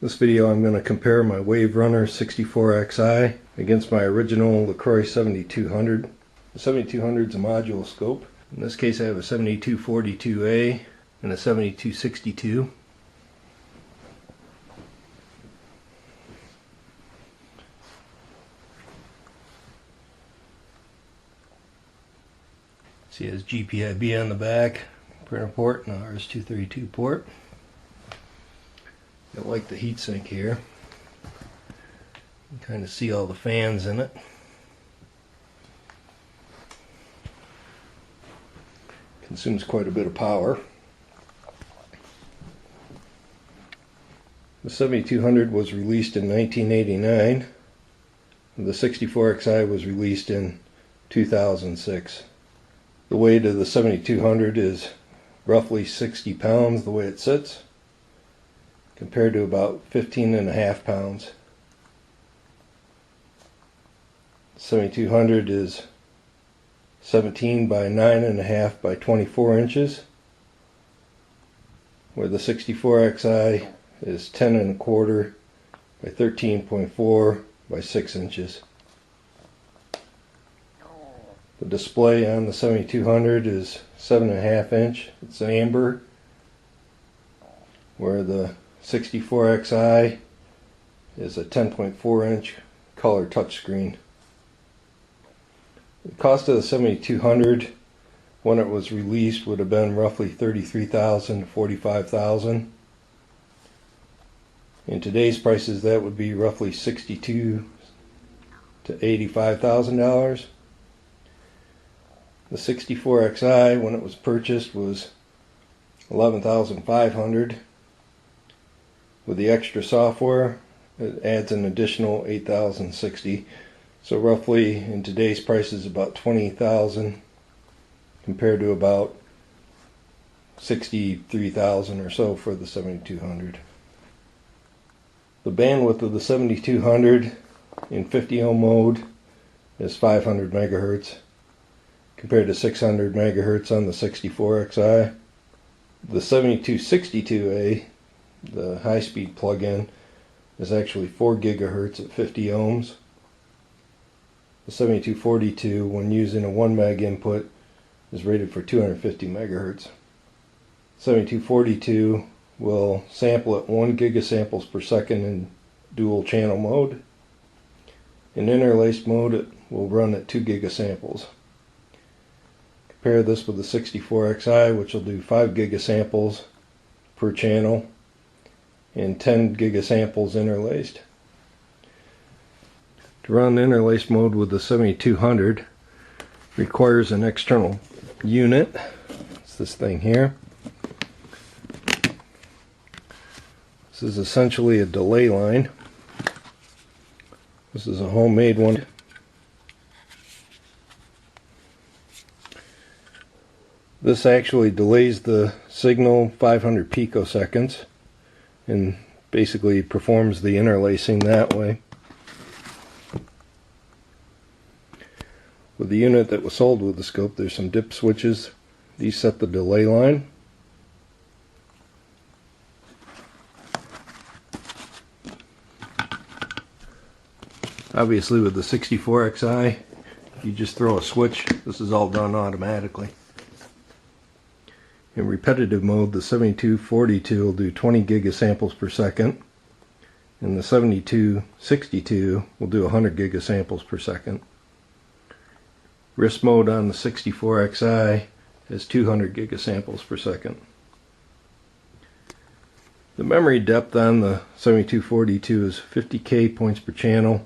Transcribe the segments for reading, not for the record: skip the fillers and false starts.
This video I'm going to compare my WaveRunner 64Xi against my original LeCroy 7200. The 7200 is a modular scope. In this case I have a 7242A and a 7262. See, it has GPIB on the back, printer port, and a RS-232 port. I like the heatsink here. You can kind of see all the fans in it. Consumes quite a bit of power. The 7200 was released in 1989. The 64Xi was released in 2006. The weight of the 7200 is roughly 60 pounds the way it sits, compared to about 15.5 pounds. 7200 is 17 by 9.5 by 24 inches, where the 64Xi is 10.25 by 13.4 by 6 inches. The display on the 7200 is 7.5 inch. It's amber, where the 64Xi is a 10.4 inch color touchscreen. The cost of the 7200 when it was released would have been roughly $33,000 to $45,000. In today's prices that would be roughly $62,000 to $85,000. The 64Xi when it was purchased was $11,500. With the extra software, it adds an additional $8,060. So roughly in today's prices about $20,000 compared to about $63,000 or so for the 7200. The bandwidth of the 7200 in 50 ohm mode is 500 megahertz compared to 600 megahertz on the 64Xi. The 7262A, the high-speed plug-in, is actually 4 gigahertz at 50 ohms. The 7242, when using a 1 meg input, is rated for 250 megahertz. 7242 will sample at 1 gigasamples per second in dual channel mode. In interlaced mode it will run at 2 gigasamples. Compare this with the 64Xi, which will do 5 gigasamples per channel and 10 gigasamples interlaced. To run interlaced mode with the 7200 requires an external unit. It's this thing here. This is essentially a delay line. This is a homemade one. This actually delays the signal 500 picoseconds and basically performs the interlacing that way. With the unit that was sold with the scope, there's some dip switches. These set the delay line. Obviously with the 64Xi, you just throw a switch. This is all done automatically. In repetitive mode, the 7242 will do 20 gigasamples per second, and the 7262 will do 100 gigasamples per second. RISC mode on the 64Xi has 200 gigasamples per second. The memory depth on the 7242 is 50K points per channel.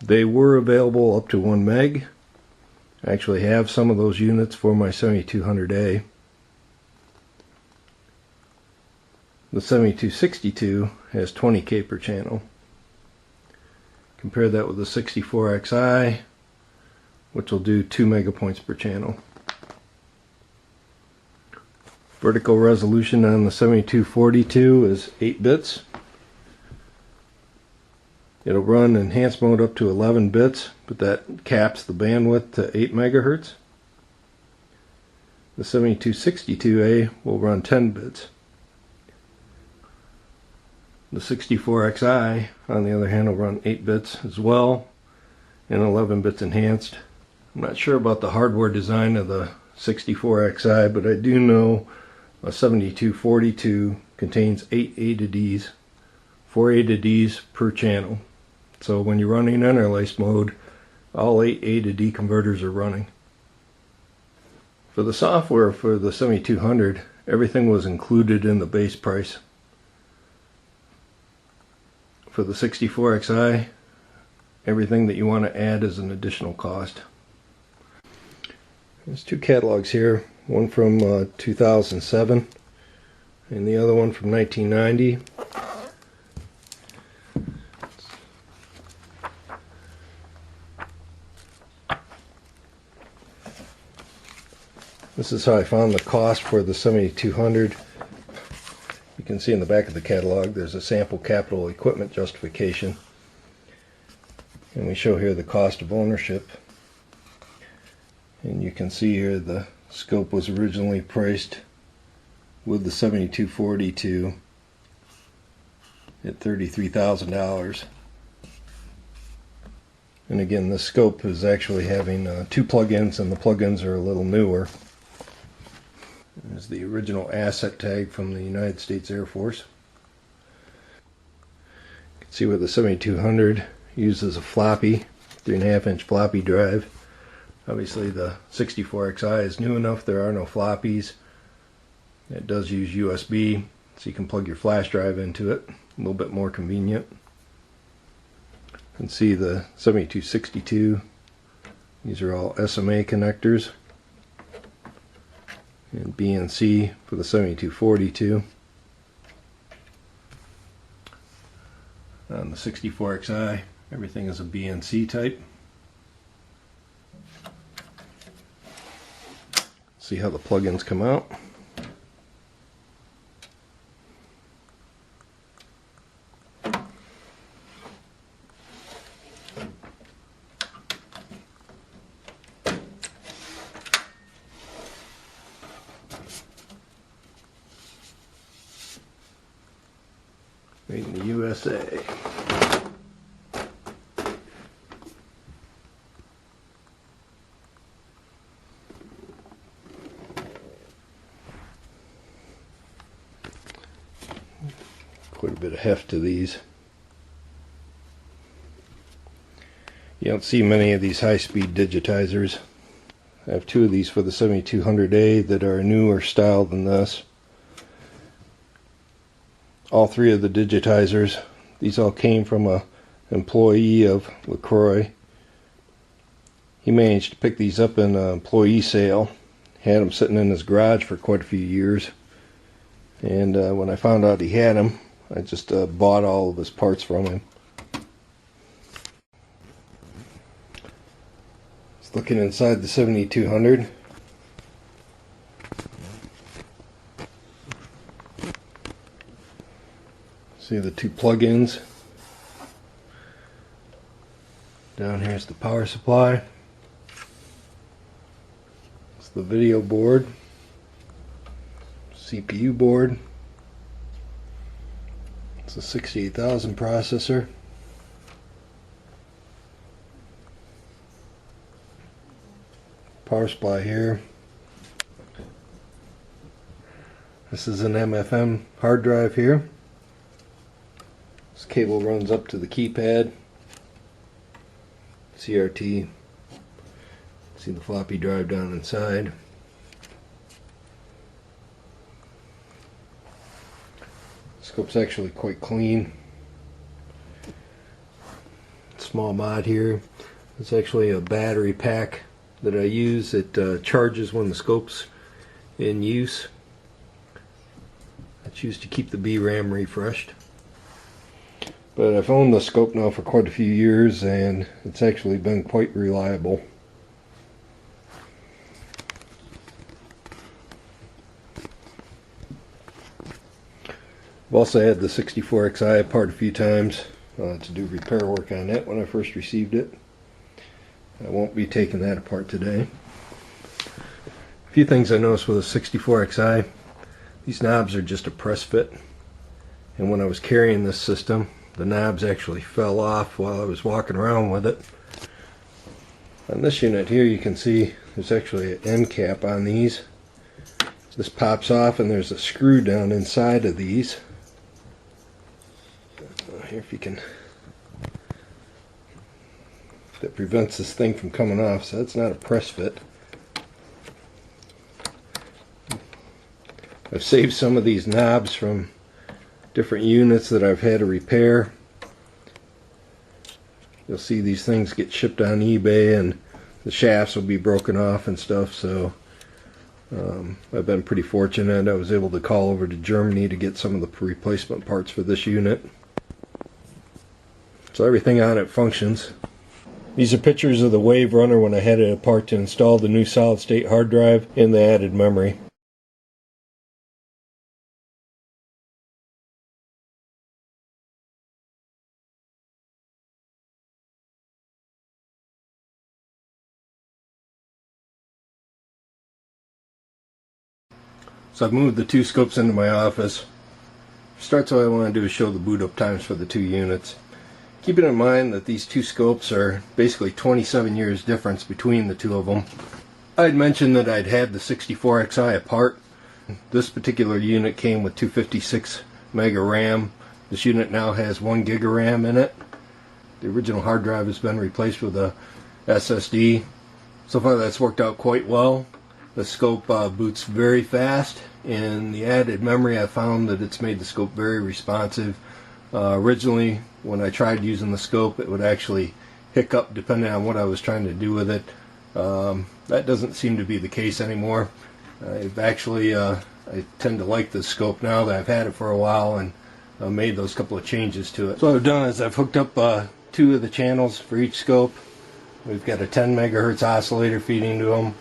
They were available up to 1 meg. I actually have some of those units for my 7200A. The 7262 has 20K per channel. Compare that with the 64Xi, which will do 2 megapoints per channel. Vertical resolution on the 7242 is 8 bits. It'll run enhanced mode up to 11 bits, but that caps the bandwidth to 8 megahertz. The 7262A will run 10 bits. The 64Xi, on the other hand, will run 8 bits as well, and 11 bits enhanced. I'm not sure about the hardware design of the 64Xi, but I do know a 7242 contains 8 A to Ds, 4 A to Ds per channel. So when you're running interlace mode, all 8 A to D converters are running. For the software for the 7200, everything was included in the base price. For the 64Xi, everything that you want to add is an additional cost. There's 2 catalogs here, one from 2007 and the other one from 1990. This is how I found the cost for the 7200. You can see in the back of the catalog there's a sample capital equipment justification, and we show here the cost of ownership. And you can see here the scope was originally priced with the 7242 at $33,000. And again, this scope is actually having 2 plugins, and the plugins are a little newer. There's the original asset tag from the United States Air Force. You can see where the 7200 uses a floppy, 3.5-inch floppy drive. Obviously the 64Xi is new enough, there are no floppies. It does use USB, so you can plug your flash drive into it. A little bit more convenient. You can see the 7262, these are all SMA connectors. And BNC for the 7242. On the 64Xi, everything is a BNC type. See how the plugins come out. Made in the USA. Quite a bit of heft to these. You don't see many of these high-speed digitizers. I have 2 of these for the 7200A that are newer style than this. All 3 of the digitizers, these all came from an employee of LeCroy. He managed to pick these up in an employee sale. Had them sitting in his garage for quite a few years. And when I found out he had them, I just bought all of his parts from him. Just looking inside the 7200. See the 2 plug-ins. Down here is the power supply. It's the video board, CPU board. It's a 68,000 processor. Power supply here. This is an MFM hard drive here. This cable runs up to the keypad. CRT. See the floppy drive down inside. Scope's actually quite clean. Small mod here. It's actually a battery pack that I use. It charges when the scope's in use. It's used to keep the VRAM refreshed. But I've owned the scope now for quite a few years, and it's actually been quite reliable. I've also had the 64Xi apart a few times to do repair work on it when I first received it. I won't be taking that apart today. A few things I noticed with the 64Xi. These knobs are just a press fit. and when I was carrying this system, the knobs actually fell off while I was walking around with it. On this unit here, you can see there's actually an end cap on these. This pops off and there's a screw down inside of these. Here, if you can, that prevents this thing from coming off, so that's not a press fit. I've saved some of these knobs from different units that I've had to repair. You'll see these things get shipped on eBay and the shafts will be broken off and stuff, so I've been pretty fortunate. I was able to call over to Germany to get some of the replacement parts for this unit. So everything on it functions. These are pictures of the WaveRunner when I had it apart to install the new solid state hard drive and the added memory. So I've moved the two scopes into my office. Starts what I want to do is show the boot up times for the two units. Keeping in mind that these two scopes are basically 27 years difference between the two of them. I had mentioned that I'd had the 64Xi apart. This particular unit came with 256 mega RAM. This unit now has 1 gig of RAM in it. The original hard drive has been replaced with a SSD. So far that's worked out quite well. The scope boots very fast, and the added memory, I found that it's made the scope very responsive. Originally, when I tried using the scope, it would actually hiccup depending on what I was trying to do with it. That doesn't seem to be the case anymore. I've actually, I tend to like this scope now that I've had it for a while, and made those couple of changes to it. So what I've done is I've hooked up 2 of the channels for each scope. We've got a 10 megahertz oscillator feeding to them.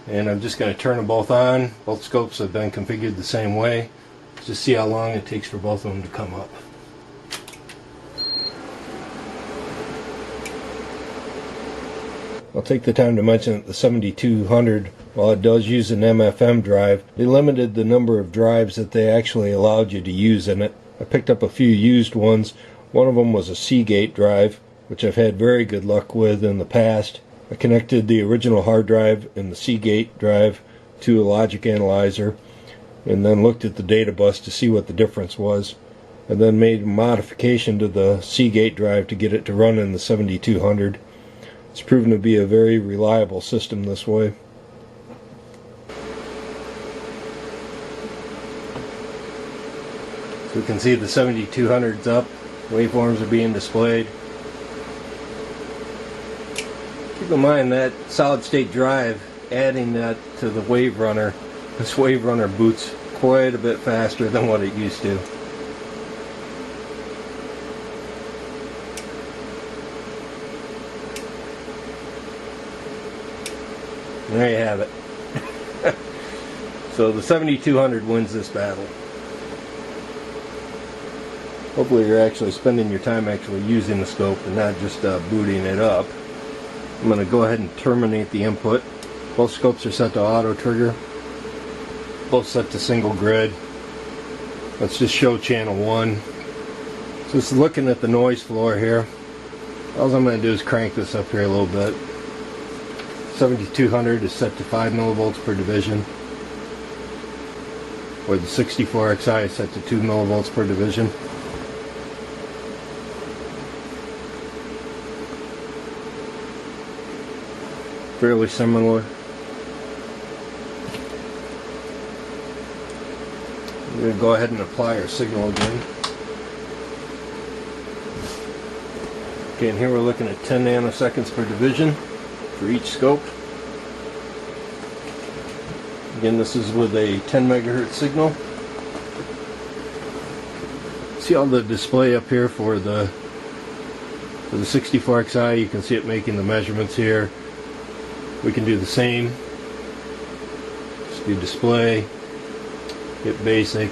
And I'm just going to turn them both on. Both scopes have been configured the same way. Just see how long it takes for both of them to come up. I'll take the time to mention that the 7200, while it does use an MFM drive, they limited the number of drives that they actually allowed you to use in it. I picked up a few used ones. One of them was a Seagate drive, which I've had very good luck with in the past. I connected the original hard drive and the Seagate drive to a logic analyzer and then looked at the data bus to see what the difference was, and then made a modification to the Seagate drive to get it to run in the 7200. It's proven to be a very reliable system this way. So we can see the 7200's up, waveforms are being displayed. Keep in mind that solid state drive, adding that to the WaveRunner, this WaveRunner boots quite a bit faster than what it used to. And there you have it. So the 7200 wins this battle. Hopefully you're actually spending your time actually using the scope and not just booting it up. I'm going to go ahead and terminate the input. Both scopes are set to auto trigger. Both set to single grid. Let's just show channel 1. So just looking at the noise floor here, all I'm going to do is crank this up here a little bit. 7200 is set to 5 millivolts per division, where the 64Xi is set to 2 millivolts per division. Fairly similar. We're going to go ahead and apply our signal again. Okay, and here we're looking at 10 nanoseconds per division for each scope. Again, this is with a 10 megahertz signal. See all the display up here for the 64Xi. You can see it making the measurements here. We can do the same. Just do display, hit basic.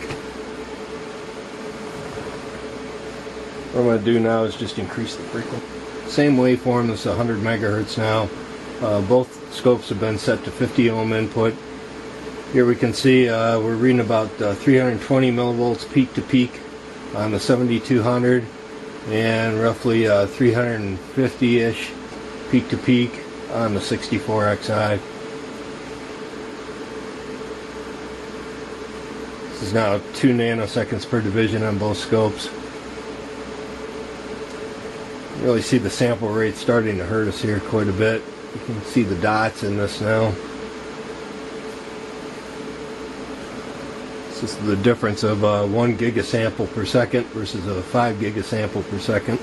What I'm going to do now is just increase the frequency. Same waveform, this is 100 megahertz now. Both scopes have been set to 50 ohm input. Here we can see we're reading about 320 millivolts peak to peak on the 7200 and roughly 350-ish peak to peak on the 64Xi. This is now 2 nanoseconds per division on both scopes. You really see the sample rate starting to hurt us here quite a bit. You can see the dots in this now. This is the difference of 1 gigasample per second versus a 5 gigasample per second.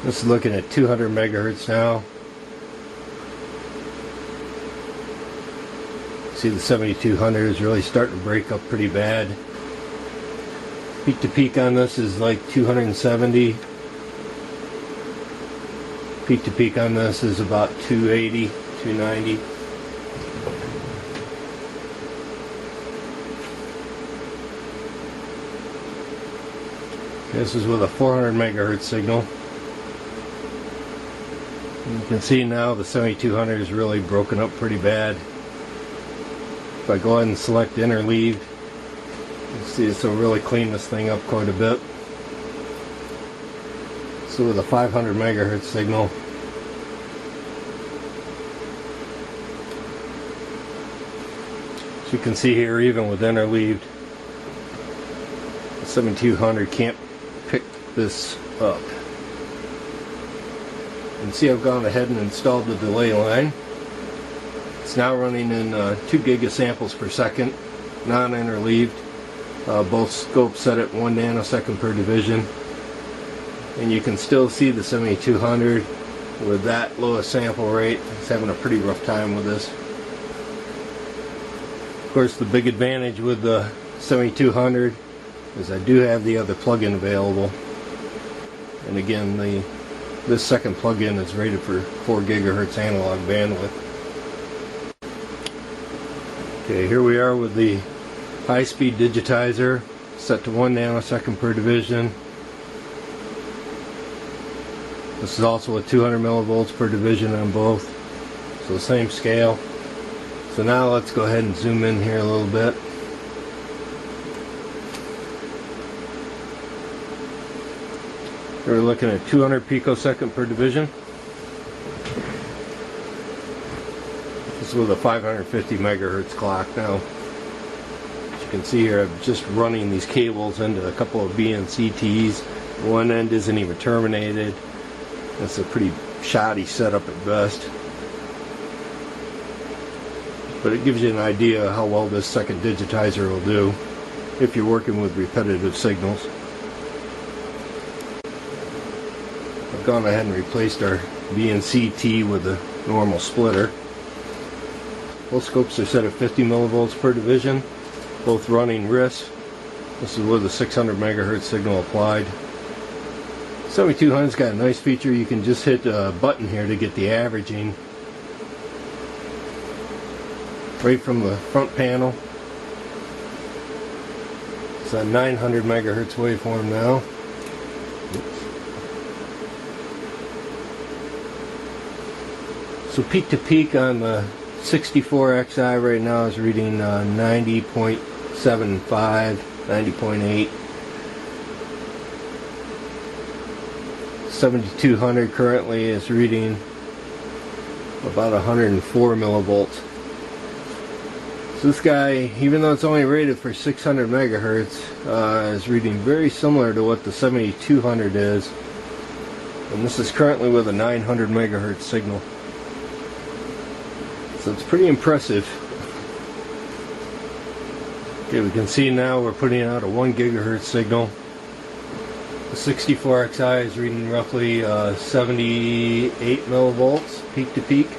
This is looking at 200 megahertz now. See, the 7200 is really starting to break up pretty bad. Peak to peak on this is like 270. Peak to peak on this is about 280, 290. This is with a 400 megahertz signal. And you can see now the 7200 is really broken up pretty bad. If I go ahead and select interleaved, you see this will really clean this thing up quite a bit. So with a 500 megahertz signal, as you can see here, even with interleaved, the 7200 can't pick this up. You can see I've gone ahead and installed the delay line. It's now running in 2 gigasamples per second, non-interleaved. Both scopes set at 1 nanosecond per division. And you can still see the 7200 with that lowest sample rate. It's having a pretty rough time with this. Of course, the big advantage with the 7200 is I do have the other plug-in available. And again, this second plug-in is rated for 4 gigahertz analog bandwidth. Okay, here we are with the high-speed digitizer set to 1 nanosecond per division. This is also at 200 millivolts per division on both, so the same scale. So now let's go ahead and zoom in here a little bit. We're looking at 200 picosecond per division. This is with a 550 megahertz clock now. As you can see here, I'm just running these cables into a couple of BNCTs. One end isn't even terminated. That's a pretty shoddy setup at best. But it gives you an idea how well this second digitizer will do if you're working with repetitive signals. I've gone ahead and replaced our BNCT with a normal splitter. Both scopes are set at 50 millivolts per division, both running RIS. This is with a 600 megahertz signal applied. 7200's got a nice feature. You can just hit a button here to get the averaging right from the front panel. It's a 900 megahertz waveform now. So peak to peak on the 64Xi right now is reading 90.75, 90.8. 7200 currently is reading about 104 millivolts. So this guy, even though it's only rated for 600 megahertz, is reading very similar to what the 7200 is. And this is currently with a 900 megahertz signal. So it's pretty impressive. Okay, we can see now we're putting out a 1 gigahertz signal. The 64Xi is reading roughly 78 millivolts peak to peak.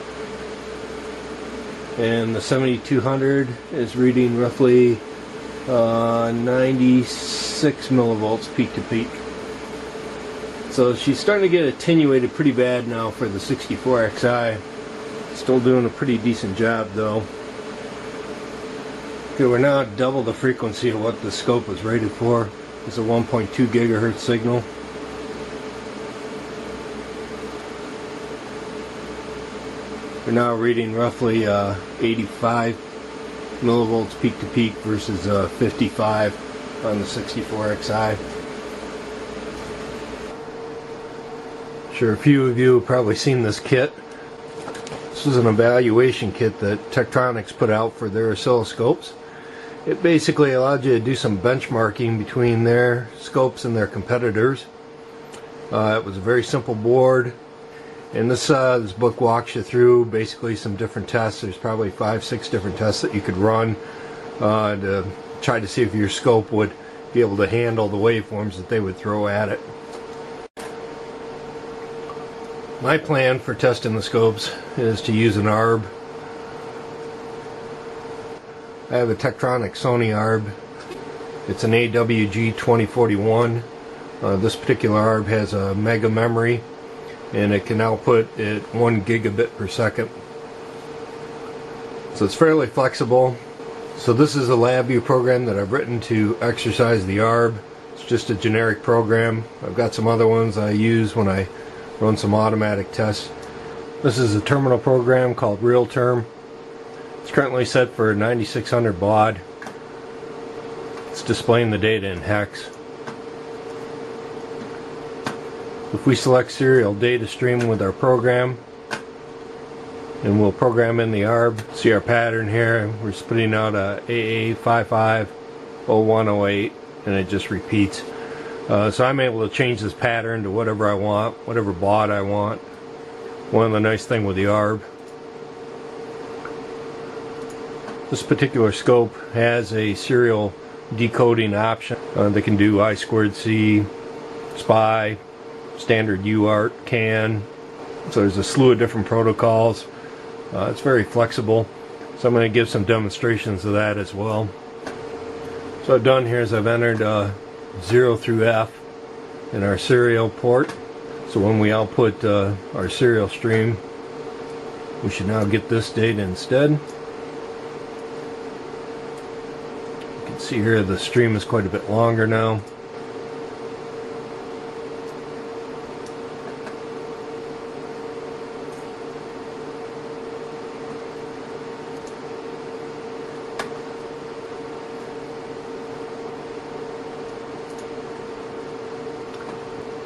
And the 7200 is reading roughly 96 millivolts peak to peak. So she's starting to get attenuated pretty bad now for the 64Xi. Still doing a pretty decent job though. Okay, we're now at double the frequency of what the scope was rated for. It's a 1.2 gigahertz signal. We're now reading roughly 85 millivolts peak to peak versus 55 on the 64Xi. Sure, a few of you have probably seen this kit. This is an evaluation kit that Tektronix put out for their oscilloscopes. It basically allowed you to do some benchmarking between their scopes and their competitors. It was a very simple board, and this book walks you through basically some different tests. There's probably 5-6 different tests that you could run to try to see if your scope would be able to handle the waveforms that they would throw at it. My plan for testing the scopes is to use an ARB. I have a Tektronix Sony ARB. It's an AWG 2041. This particular ARB has a mega memory, and it can output at 1 gigabit per second. So it's fairly flexible. So this is a LabVIEW program that I've written to exercise the ARB. It's just a generic program. I've got some other ones I use when I run some automatic tests. This is a terminal program called RealTerm. It's currently set for 9600 baud. It's displaying the data in hex. If we select serial data stream with our program, and we'll program in the ARB, see our pattern here. We're spitting out a AA550108, and it just repeats. So I'm able to change this pattern to whatever I want, whatever baud I want. One of the nice things with the ARB, this particular scope has a serial decoding option. They can do I2C, SPI, standard UART, CAN. So there's a slew of different protocols. It's very flexible. So I'm going to give some demonstrations of that as well. So what I've done here is I've entered 0 through F in our serial port. So when we output our serial stream, we should now get this data instead. You can see here the stream is quite a bit longer now.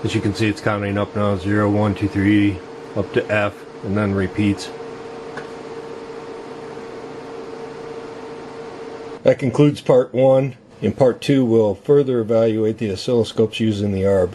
As you can see, it's counting up now, 0, 1, 2, 3, up to F, and then repeats. That concludes part 1. In part 2, we'll further evaluate the oscilloscopes using the ARB.